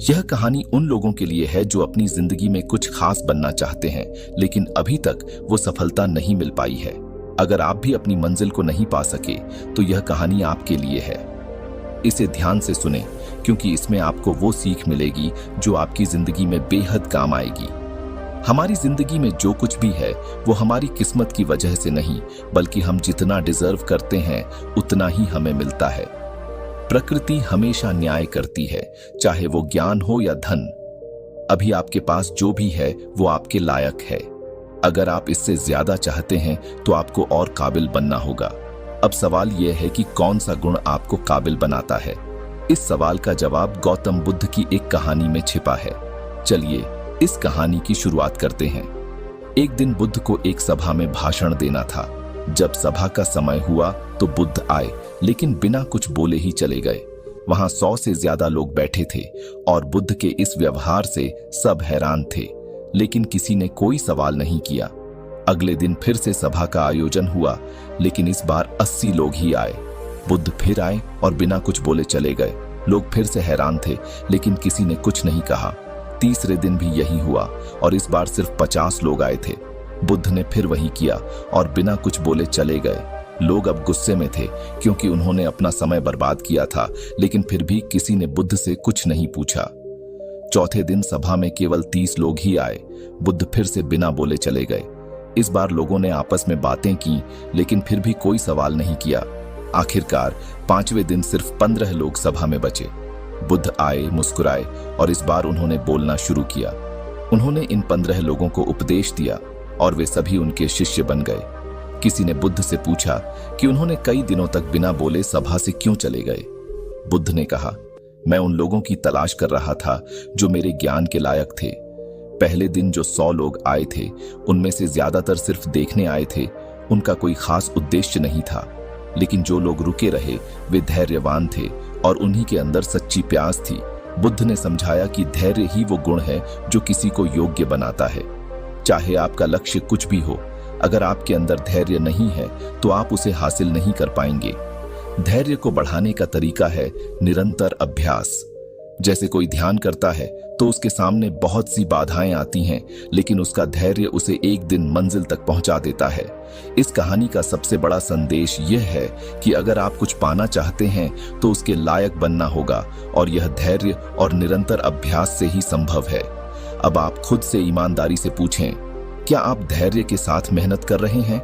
यह कहानी उन लोगों के लिए है जो अपनी जिंदगी में कुछ खास बनना चाहते हैं, लेकिन अभी तक वो सफलता नहीं मिल पाई है। अगर आप भी अपनी मंजिल को नहीं पा सके तो यह कहानी आपके लिए है। इसे ध्यान से सुने, क्योंकि इसमें आपको वो सीख मिलेगी जो आपकी जिंदगी में बेहद काम आएगी। हमारी जिंदगी में जो कुछ भी है वो हमारी किस्मत की वजह से नहीं, बल्कि हम जितना डिजर्व करते हैं उतना ही हमें मिलता है। प्रकृति हमेशा न्याय करती है, चाहे वो ज्ञान हो या धन। अभी आपके पास जो भी है वो आपके लायक है। अगर आप इससे ज्यादा चाहते हैं तो आपको और काबिल बनना होगा। अब सवाल यह है कि कौन सा गुण आपको काबिल बनाता है। इस सवाल का जवाब गौतम बुद्ध की एक कहानी में छिपा है। चलिए इस कहानी की शुरुआत करते हैं। एक दिन बुद्ध को एक सभा में भाषण देना था। जब सभा का समय हुआ तो बुद्ध आए, लेकिन बिना कुछ बोले ही चले गए। वहां 100 से ज्यादा लोग बैठे थे और बुद्ध के इस व्यवहार से सब हैरान थे, लेकिन किसी ने कोई सवाल नहीं किया। अगले दिन फिर से सभा का आयोजन हुआ, लेकिन इस बार 80 लोग ही आए। बुद्ध फिर आए और बिना कुछ बोले चले गए। लोग फिर से हैरान थे, लेकिन किसी ने कुछ नहीं कहा। तीसरे दिन भी यही हुआ और इस बार सिर्फ 50 लोग आए थे। बुद्ध ने फिर वही किया और बिना कुछ बोले चले गए। लोग अब गुस्से में थे, क्योंकि उन्होंने अपना समय बर्बाद किया था, लेकिन फिर भी किसी ने बुद्ध से कुछ नहीं पूछा। चौथे दिन सभा में केवल 30 लोग ही आए। बुद्ध फिर से बिना बोले चले गए। इस बार लोगों ने आपस में बातें की, लेकिन फिर भी कोई सवाल नहीं किया। आखिरकार 5वें दिन सिर्फ 15 लोग सभा में बचे। बुद्ध आए, मुस्कुराए और इस बार उन्होंने बोलना शुरू किया। उन्होंने इन 15 लोगों को उपदेश दिया और वे सभी उनके शिष्य बन गए। किसी ने बुद्ध से पूछा कि उन्होंने कई दिनों तक बिना बोले सभा से क्यों चले गए। बुद्ध ने कहा, मैं उन लोगों की तलाश कर रहा था जो मेरे ज्ञान के लायक थे। पहले दिन जो 100 लोग आए थे, उनमें से ज्यादातर सिर्फ देखने आए थे। उनका कोई खास उद्देश्य नहीं था, लेकिन जो लोग रुके रहे वे धैर्यवान थे और उन्हीं के अंदर सच्ची प्यास थी। बुद्ध ने समझाया कि धैर्य ही वो गुण है जो किसी को योग्य बनाता है। चाहे आपका लक्ष्य कुछ भी हो, अगर आपके अंदर धैर्य नहीं है तो आप उसे हासिल नहीं कर पाएंगे। धैर्य को बढ़ाने का तरीका है निरंतर अभ्यास। जैसे कोई ध्यान करता है तो उसके सामने बहुत सी बाधाएं आती हैं, लेकिन उसका धैर्य उसे एक दिन मंजिल तक पहुंचा देता है। इस कहानी का सबसे बड़ा संदेश यह है कि अगर आप कुछ पाना चाहते हैं तो उसके लायक बनना होगा, और यह धैर्य और निरंतर अभ्यास से ही संभव है। अब आप खुद से ईमानदारी से पूछें, क्या आप धैर्य के साथ मेहनत कर रहे हैं?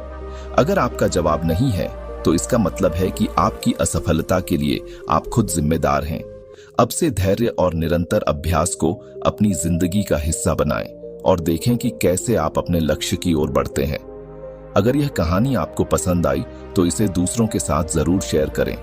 अगर आपका जवाब नहीं है तो इसका मतलब है कि आपकी असफलता के लिए आप खुद जिम्मेदार हैं। अब से धैर्य और निरंतर अभ्यास को अपनी जिंदगी का हिस्सा बनाएं और देखें कि कैसे आप अपने लक्ष्य की ओर बढ़ते हैं। अगर यह कहानी आपको पसंद आई तो इसे दूसरों के साथ जरूर शेयर करें।